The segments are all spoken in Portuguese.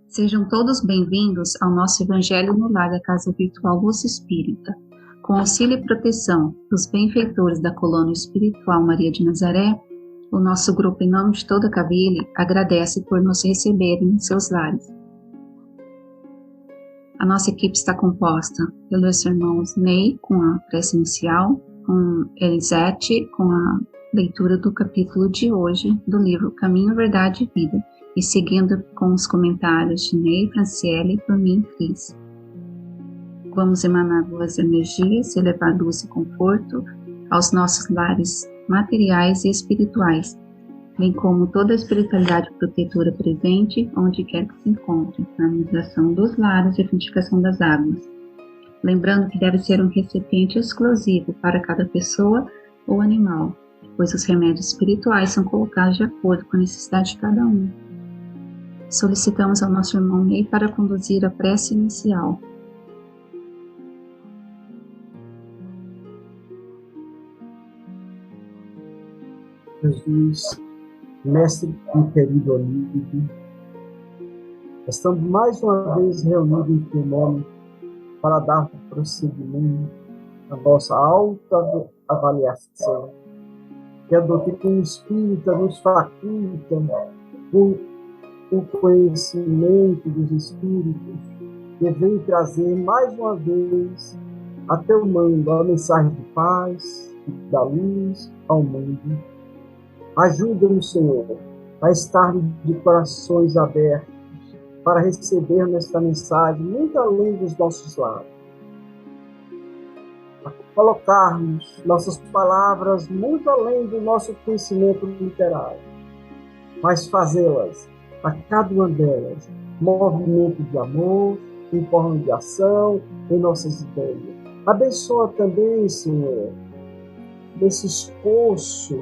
Sejam todos bem-vindos ao nosso Evangelho no Lar da Casa Virtual Luz Espírita. Com auxílio e proteção dos benfeitores da Colônia Espiritual Maria de Nazaré, o nosso grupo, em nome de toda a Cavile, agradece por nos receberem em seus lares. A nossa equipe está composta pelos irmãos Ney, com a prece inicial, com Elisete, com a leitura do capítulo de hoje do livro Caminho, Verdade e Vida, e seguindo com os comentários de Ney, Franciele, por mim e Cris. Vamos emanar boas energias, elevar luz e conforto aos nossos lares materiais e espirituais, bem como toda a espiritualidade protetora presente, onde quer que se encontre, na harmonização dos lares e frutificação das águas. Lembrando que deve ser um recipiente exclusivo para cada pessoa ou animal, pois os remédios espirituais são colocados de acordo com a necessidade de cada um. Solicitamos ao nosso irmão Ney para conduzir a prece inicial. Jesus, Mestre e querido amigo, estamos mais uma vez reunidos em teu nome para dar prosseguimento à nossa alta avaliação, que a doutrina espírita nos faculta com o conhecimento dos Espíritos, que vem trazer mais uma vez a teu mundo a mensagem de paz e da luz ao mundo. Ajuda-nos, Senhor, a estar de corações abertos para receber esta mensagem muito além dos nossos lares. A colocarmos nossas palavras muito além do nosso conhecimento literário, mas fazê-las, a cada uma delas, movimento de amor, em forma de ação, em nossas ideias. Abençoa também, Senhor, desse esforço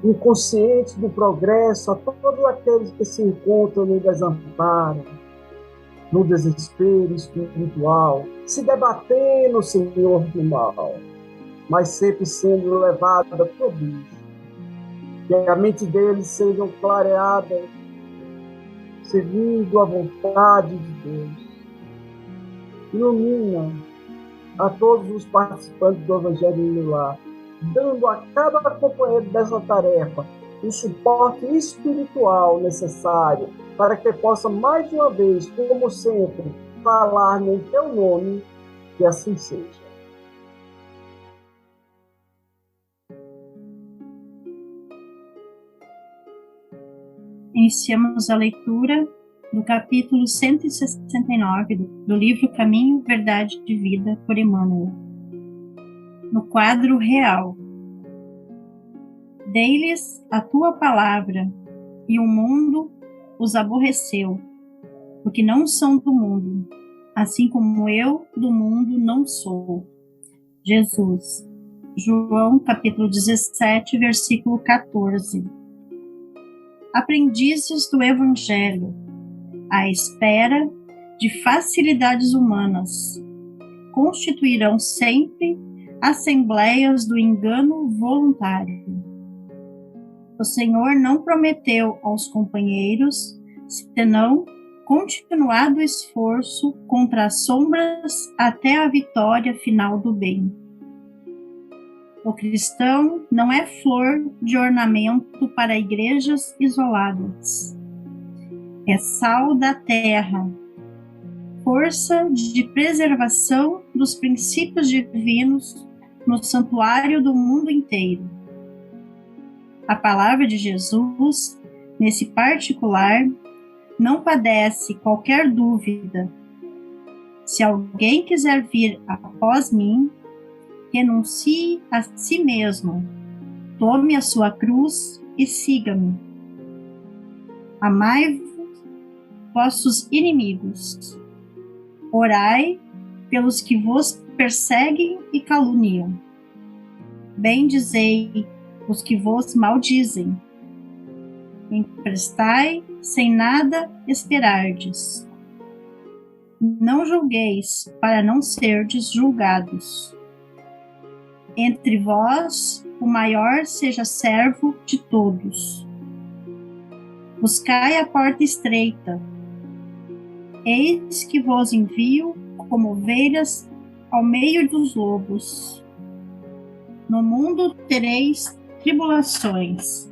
inconsciente do progresso a todos aqueles que se encontram no desamparo, no desespero espiritual, se debatendo, Senhor, do mal, mas sempre sendo levada por Deus. Que a mente deles seja clareada, seguindo a vontade de Deus. Ilumina a todos os participantes do Evangelho no Lar, dando a cada companheiro dessa tarefa o suporte espiritual necessário para que possa, mais uma vez, como sempre, falar em teu nome, que assim seja. Iniciamos a leitura do capítulo 169 do livro Caminho, Verdade e Vida, por Emmanuel. No quadro real. Dei-lhes a tua palavra, e o mundo os aborreceu, porque não são do mundo, assim como eu do mundo não sou. Jesus. João, capítulo 17, versículo 14. Aprendizes do Evangelho, à espera de facilidades humanas, constituirão sempre assembleias do engano voluntário. O Senhor não prometeu aos companheiros, senão continuado o esforço contra as sombras até a vitória final do bem. O cristão não é flor de ornamento para igrejas isoladas. É sal da terra, força de preservação dos princípios divinos no santuário do mundo inteiro. A palavra de Jesus, nesse particular, não padece qualquer dúvida. Se alguém quiser vir após mim, renuncie a si mesmo, tome a sua cruz e siga-me. Amai vossos inimigos, orai pelos que vos perseguem e caluniam. Bendizei os que vos maldizem. Emprestai sem nada esperardes. Não julgueis para não serdes julgados. Entre vós, o maior seja servo de todos. Buscai a porta estreita. Eis que vos envio como ovelhas ao meio dos lobos. No mundo tereis tribulações.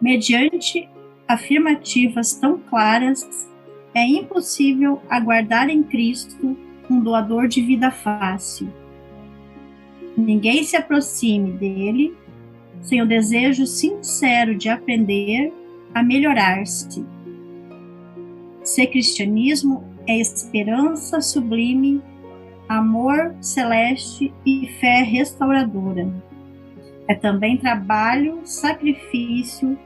Mediante afirmativas tão claras, é impossível aguardar em Cristo um doador de vida fácil. Ninguém se aproxime dele sem o desejo sincero de aprender a melhorar-se. Se cristianismo é esperança sublime, amor celeste e fé restauradora. É também trabalho, sacrifício,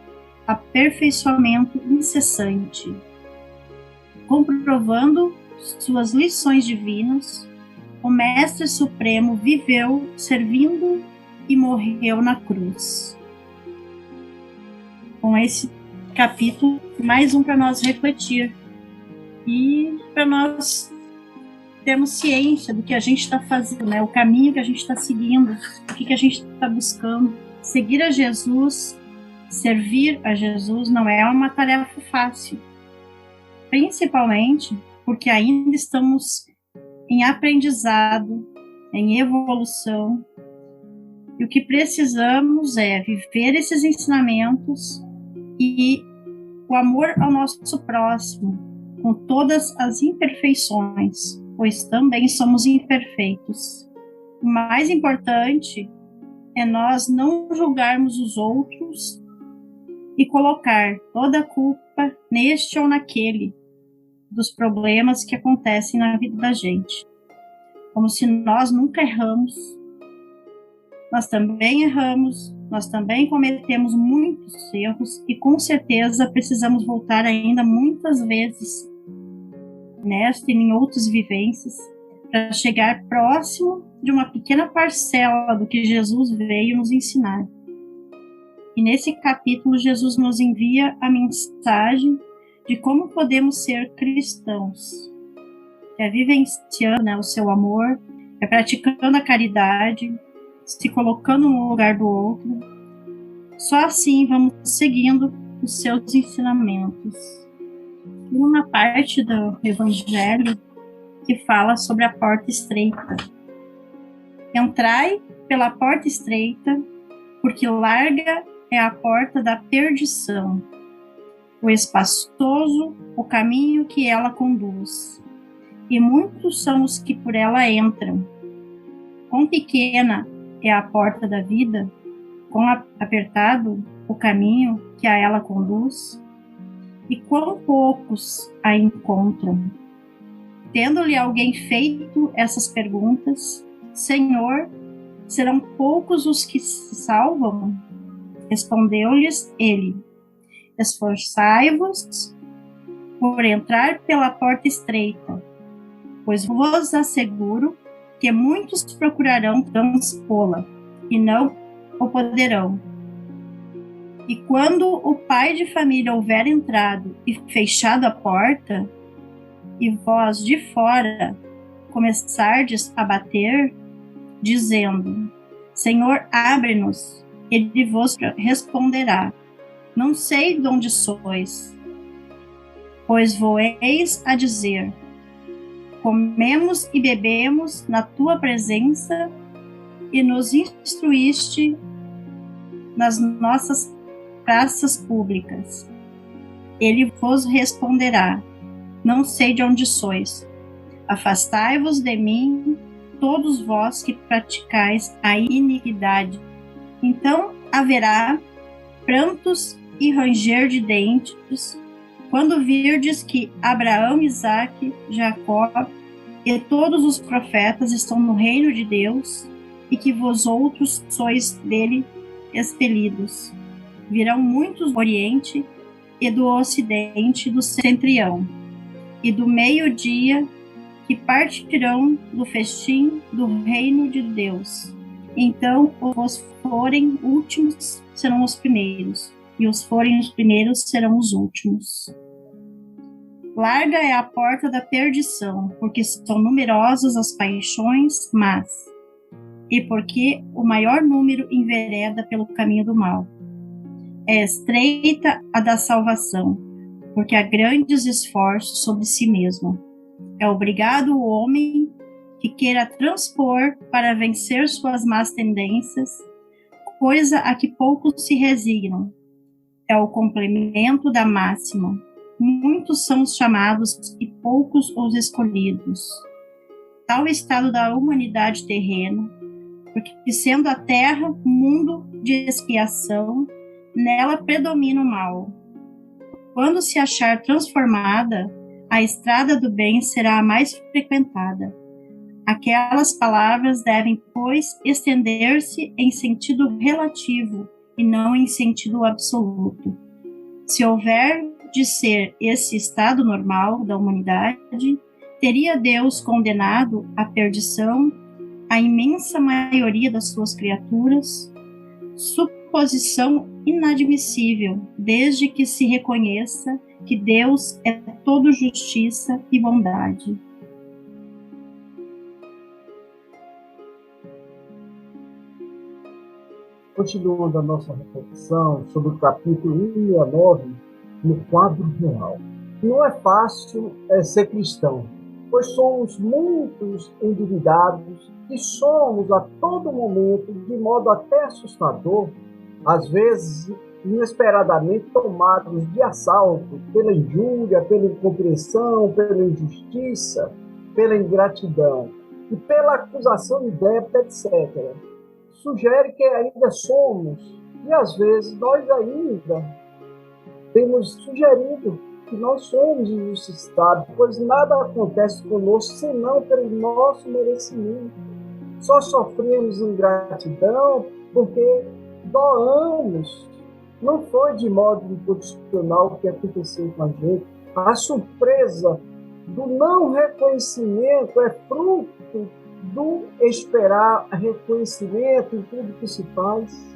aperfeiçoamento incessante. Comprovando suas lições divinas, o Mestre Supremo viveu servindo e morreu na cruz. Com esse capítulo, mais um para nós refletir e para nós termos ciência do que a gente está fazendo, né? O caminho que a gente está seguindo, o que a gente está buscando. Seguir a Jesus, servir a Jesus não é uma tarefa fácil, principalmente porque ainda estamos em aprendizado, em evolução, e o que precisamos é viver esses ensinamentos e o amor ao nosso próximo, com todas as imperfeições, pois também somos imperfeitos. O mais importante é nós não julgarmos os outros e colocar toda a culpa neste ou naquele dos problemas que acontecem na vida da gente. Como se nós nunca erramos. Nós também erramos, nós também cometemos muitos erros e com certeza precisamos voltar ainda muitas vezes nesta e em outras vivências para chegar próximo de uma pequena parcela do que Jesus veio nos ensinar. E nesse capítulo Jesus nos envia a mensagem de como podemos ser cristãos. É vivenciando, né, o seu amor, é praticando a caridade, se colocando no lugar do outro. Só assim vamos seguindo os seus ensinamentos. E uma parte do Evangelho que fala sobre a porta estreita. Entrai pela porta estreita, porque larga é a porta da perdição, o espaçoso, o caminho que ela conduz, e muitos são os que por ela entram. Quão pequena é a porta da vida, quão apertado o caminho que a ela conduz, e quão poucos a encontram. Tendo-lhe alguém feito essas perguntas, Senhor, serão poucos os que se salvam? Respondeu-lhes ele: Esforçai-vos por entrar pela porta estreita, pois vos asseguro que muitos procurarão transpô-la e não o poderão. E quando o pai de família houver entrado e fechado a porta, e vós de fora começardes a bater, dizendo: Senhor, abre-nos, ele vos responderá: Não sei de onde sois. Pois voeis a dizer: Comemos e bebemos na tua presença e nos instruíste nas nossas praças públicas. Ele vos responderá: Não sei de onde sois. Afastai-vos de mim, todos vós que praticais a iniquidade. Então haverá prantos e ranger de dentes, quando virdes que Abraão, Isaque, Jacó e todos os profetas estão no reino de Deus, e que vós outros sois dele expelidos. Virão muitos do Oriente e do Ocidente, do Setentrião, e do meio-dia, que partirão do festim do reino de Deus. Então os forem últimos serão os primeiros, e os forem os primeiros serão os últimos. Larga é a porta da perdição, porque são numerosas as paixões, mas e porque o maior número envereda pelo caminho do mal. É estreita a da salvação, porque há grandes esforços sobre si mesmo. É obrigado o homem que queira transpor para vencer suas más tendências, coisa a que poucos se resignam. É o complemento da máxima. Muitos são os chamados e poucos os escolhidos. Tal estado da humanidade terrena, porque sendo a terra um mundo de expiação, nela predomina o mal. Quando se achar transformada, a estrada do bem será a mais frequentada. Aquelas palavras devem, pois, estender-se em sentido relativo e não em sentido absoluto. Se houver de ser esse estado normal da humanidade, teria Deus condenado à perdição a imensa maioria das suas criaturas? Suposição inadmissível, desde que se reconheça que Deus é todo justiça e bondade. Continuando a nossa reflexão sobre o capítulo 169, no quadro real. Não é fácil ser cristão, pois somos muitos endividados e somos a todo momento, de modo até assustador, às vezes inesperadamente tomados de assalto pela injúria, pela incompreensão, pela injustiça, pela ingratidão e pela acusação de débito, etc. Sugere que ainda somos, e às vezes nós ainda temos sugerido que nós somos injustiçados, pois nada acontece conosco senão pelo nosso merecimento. Só sofremos ingratidão porque doamos. Não foi de modo incondicional o que aconteceu com a gente. A surpresa do não reconhecimento é fruto do esperar reconhecimento em tudo que se faz.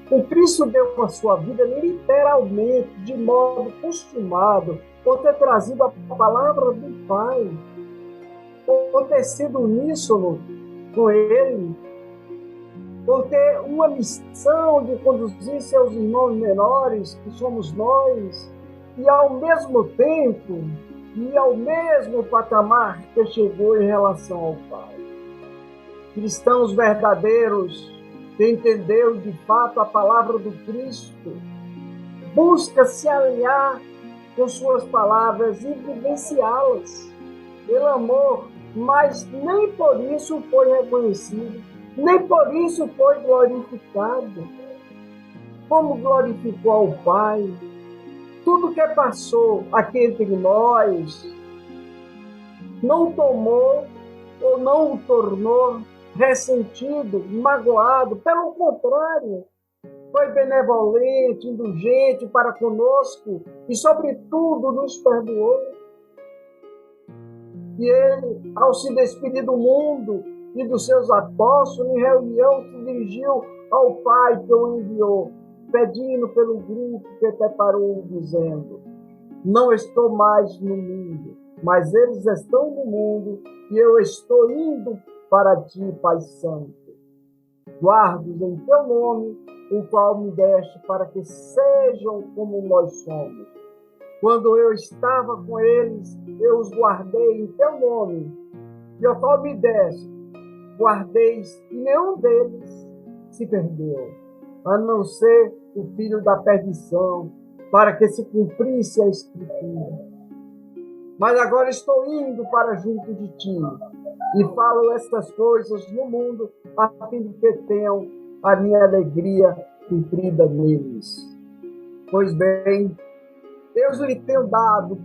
O Cristo deu a sua vida literalmente, de modo costumado, por ter trazido a palavra do Pai, por ter sido uníssono com Ele, por ter uma missão de conduzir seus irmãos menores, que somos nós, e ao mesmo tempo, e ao mesmo patamar que chegou em relação ao Pai. Cristãos verdadeiros, que entendeu de fato a palavra do Cristo, busca se alinhar com suas palavras e vivenciá-las pelo amor, mas nem por isso foi reconhecido, nem por isso foi glorificado. Como glorificou ao Pai, tudo que passou aqui entre nós não tomou ou não o tornou ressentido, magoado. Pelo contrário, foi benevolente, indulgente para conosco e, sobretudo, nos perdoou. E ele, ao se despedir do mundo e dos seus apóstolos, em reunião, se dirigiu ao Pai que o enviou, pedindo pelo grupo que preparou, dizendo: não estou mais no mundo, mas eles estão no mundo e eu estou indo para ti, Pai Santo. Guardo-os em teu nome, o qual me deste, para que sejam como nós somos. Quando eu estava com eles, eu os guardei em teu nome, e o qual me deste, guardeis, e nenhum deles se perdeu, a não ser o filho da perdição, para que se cumprisse a Escritura. Mas agora estou indo para junto de ti, e falo estas coisas no mundo, a fim de que tenham a minha alegria cumprida neles. Pois bem, Deus lhe tem dado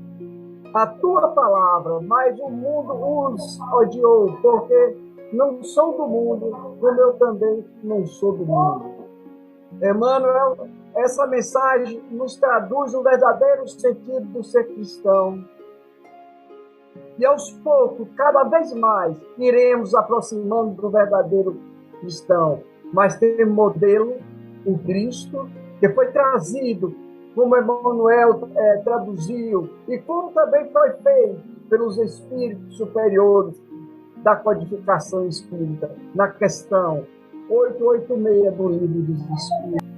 a tua palavra, mas o mundo os odiou, porque não são do mundo, como eu também não sou do mundo. Emmanuel, essa mensagem nos traduz o verdadeiro sentido do ser cristão. E aos poucos, cada vez mais, iremos aproximando do verdadeiro cristão. Mas tem um modelo, o Cristo, que foi trazido, como Emmanuel traduziu, e como também foi feito pelos espíritos superiores, da codificação espírita, na questão 886 do Livro dos Espíritos.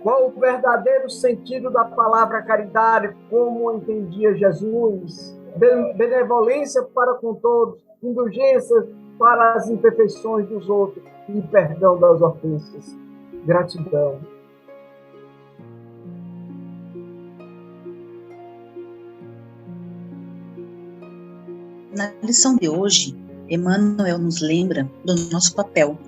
Qual o verdadeiro sentido da palavra caridade, como entendia Jesus? Benevolência para com todos, indulgência para as imperfeições dos outros e perdão das ofensas. Gratidão. Na lição de hoje, Emmanuel nos lembra do nosso papel.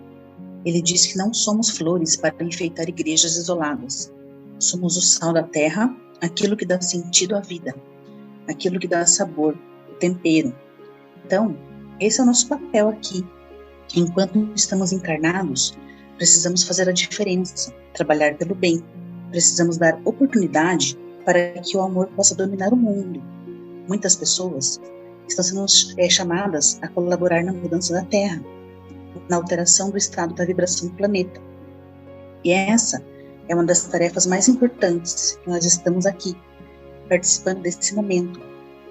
Ele diz que não somos flores para enfeitar igrejas isoladas. Somos o sal da terra, aquilo que dá sentido à vida, aquilo que dá sabor, o tempero. Então, esse é o nosso papel aqui. Enquanto estamos encarnados, precisamos fazer a diferença, trabalhar pelo bem. Precisamos dar oportunidade para que o amor possa dominar o mundo. Muitas pessoas estão sendo chamadas a colaborar na mudança da Terra, na alteração do estado da vibração do planeta. E essa é uma das tarefas mais importantes que nós estamos aqui, participando desse momento.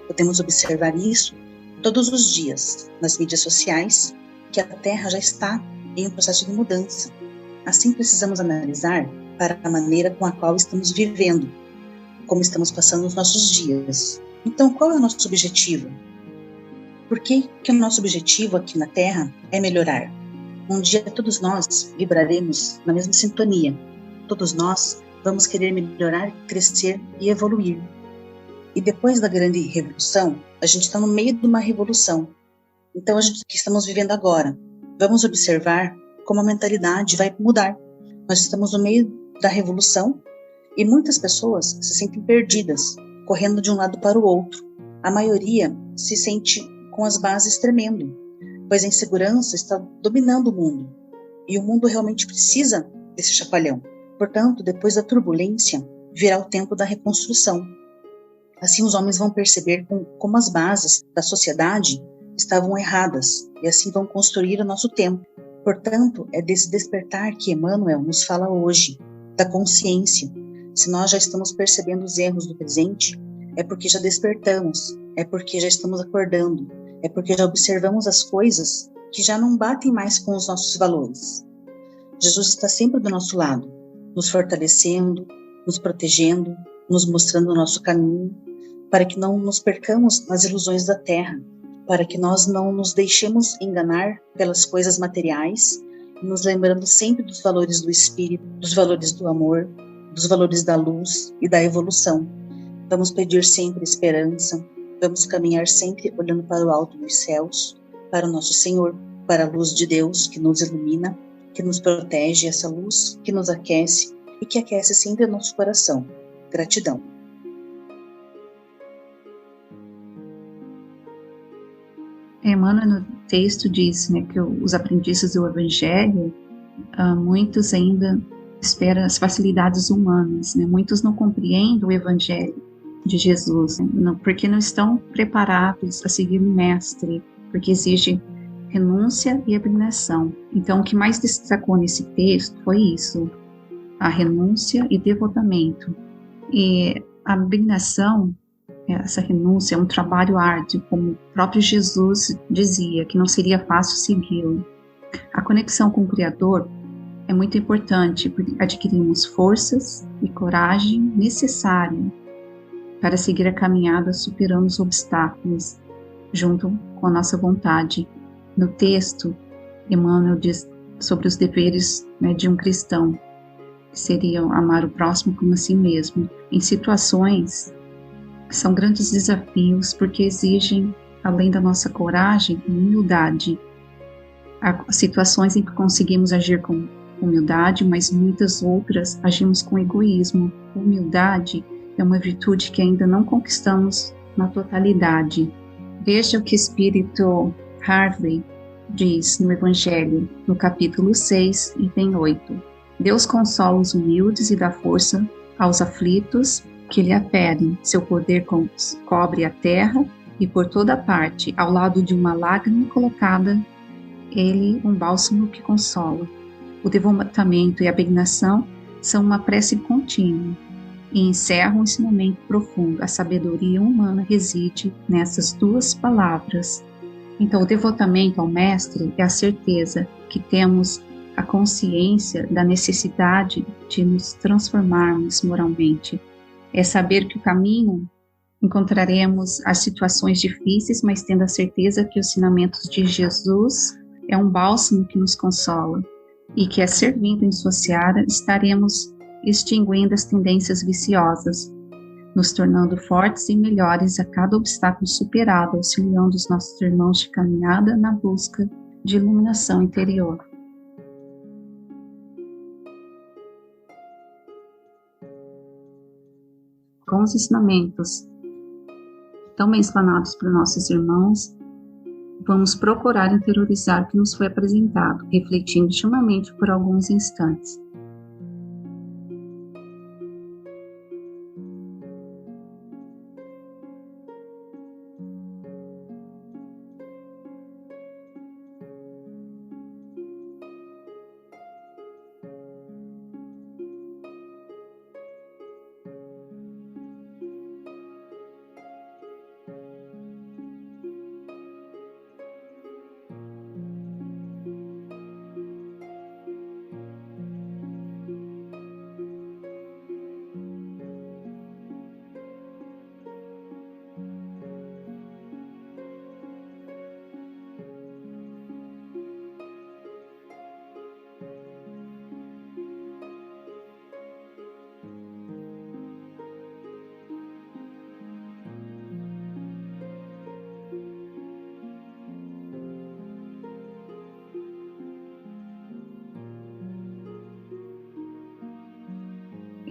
Podemos observar isso todos os dias, nas mídias sociais, que a Terra já está em um processo de mudança. Assim precisamos analisar para a maneira com a qual estamos vivendo, como estamos passando os nossos dias. Então, qual é o nosso objetivo? Por que o nosso objetivo aqui na Terra é melhorar? Um dia todos nós vibraremos na mesma sintonia. Todos nós vamos querer melhorar, crescer e evoluir. E depois da grande revolução, a gente está no meio de uma revolução. Então, o que estamos vivendo agora? Vamos observar como a mentalidade vai mudar. Nós estamos no meio da revolução e muitas pessoas se sentem perdidas, correndo de um lado para o outro. A maioria se sente com as bases tremendo, pois a insegurança está dominando o mundo, e o mundo realmente precisa desse chacoalhão. Portanto, depois da turbulência, virá o tempo da reconstrução. Assim os homens vão perceber como as bases da sociedade estavam erradas, e assim vão construir o nosso tempo. Portanto, é desse despertar que Emmanuel nos fala hoje, da consciência. Se nós já estamos percebendo os erros do presente, é porque já despertamos, é porque já estamos acordando, é porque já observamos as coisas que já não batem mais com os nossos valores. Jesus está sempre do nosso lado, nos fortalecendo, nos protegendo, nos mostrando o nosso caminho, para que não nos percamos nas ilusões da terra, para que nós não nos deixemos enganar pelas coisas materiais, nos lembrando sempre dos valores do espírito, dos valores do amor, dos valores da luz e da evolução. Vamos pedir sempre esperança, vamos caminhar sempre olhando para o alto dos céus, para o nosso Senhor, para a luz de Deus que nos ilumina, que nos protege, essa luz que nos aquece e que aquece sempre o nosso coração. Gratidão. Emmanuel, no texto, diz, né, que os aprendizes do Evangelho, muitos ainda esperam as facilidades humanas, né? Muitos não compreendem o Evangelho de Jesus, né? Porque não estão preparados a seguir o Mestre, porque exige renúncia e abnegação. Então, o que mais destacou nesse texto foi isso, a renúncia e devotamento. E a abnegação, essa renúncia, é um trabalho árduo, como o próprio Jesus dizia, que não seria fácil segui-lo. A conexão com o Criador é muito importante, porque adquirimos forças e coragem necessárias para seguir a caminhada superando os obstáculos, junto com a nossa vontade. No texto, Emmanuel diz sobre os deveres, né, de um cristão, que seriam amar o próximo como a si mesmo. Em situações são grandes desafios, porque exigem, além da nossa coragem, humildade. Há situações em que conseguimos agir com humildade, mas muitas outras agimos com egoísmo. Humildade é uma virtude que ainda não conquistamos na totalidade. Veja o que o Espírito Harvey diz no Evangelho, no capítulo 6, item 8. Deus consola os humildes e dá força aos aflitos que lhe apedem. Seu poder cobre a terra e por toda parte, ao lado de uma lágrima colocada, ele um bálsamo que consola. O devotamento e a abnegação são uma prece contínua e encerram um ensinamento profundo. A sabedoria humana reside nessas duas palavras. Então, o devotamento ao Mestre é a certeza que temos a consciência da necessidade de nos transformarmos moralmente. É saber que o caminho encontraremos as situações difíceis, mas tendo a certeza que os ensinamentos de Jesus é um bálsamo que nos consola e que, servindo em sua seara, estaremos extinguindo as tendências viciosas, nos tornando fortes e melhores a cada obstáculo superado, auxiliando os nossos irmãos de caminhada na busca de iluminação interior. Com os ensinamentos tão bem explanados por nossos irmãos, vamos procurar interiorizar o que nos foi apresentado, refletindo ultimamente por alguns instantes.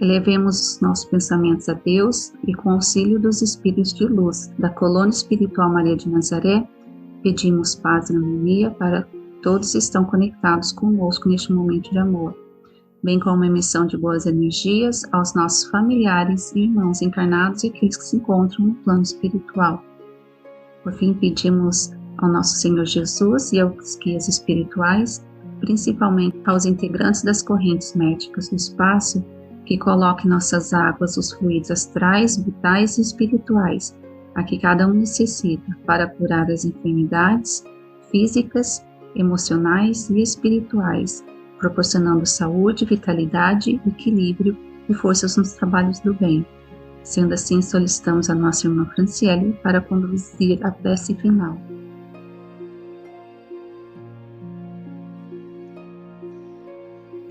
Elevemos os nossos pensamentos a Deus e, com o auxílio dos espíritos de luz da colônia espiritual Maria de Nazaré, pedimos paz e harmonia para todos que estão conectados conosco neste momento de amor, bem como uma emissão de boas energias aos nossos familiares e irmãos encarnados e aqueles que se encontram no plano espiritual. Por fim, pedimos ao nosso Senhor Jesus e aos guias espirituais, principalmente aos integrantes das correntes médicas do espaço, que coloque em nossas águas os fluidos astrais, vitais e espirituais, a que cada um necessita para curar as enfermidades físicas, emocionais e espirituais, proporcionando saúde, vitalidade, equilíbrio e forças nos trabalhos do bem. Sendo assim, solicitamos a nossa irmã Franciele para conduzir a prece final.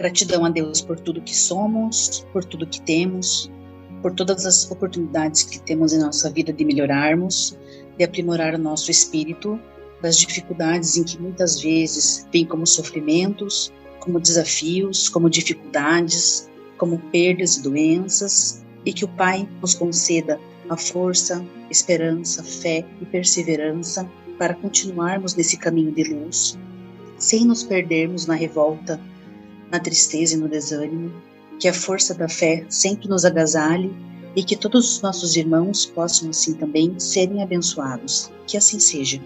Gratidão a Deus por tudo que somos, por tudo que temos, por todas as oportunidades que temos em nossa vida de melhorarmos, de aprimorar o nosso espírito, das dificuldades em que muitas vezes vêm como sofrimentos, como desafios, como dificuldades, como perdas e doenças, e que o Pai nos conceda a força, esperança, fé e perseverança para continuarmos nesse caminho de luz, sem nos perdermos na revolta, na tristeza e no desânimo, que a força da fé sempre nos agasalhe e que todos os nossos irmãos possam assim também serem abençoados. Que assim seja.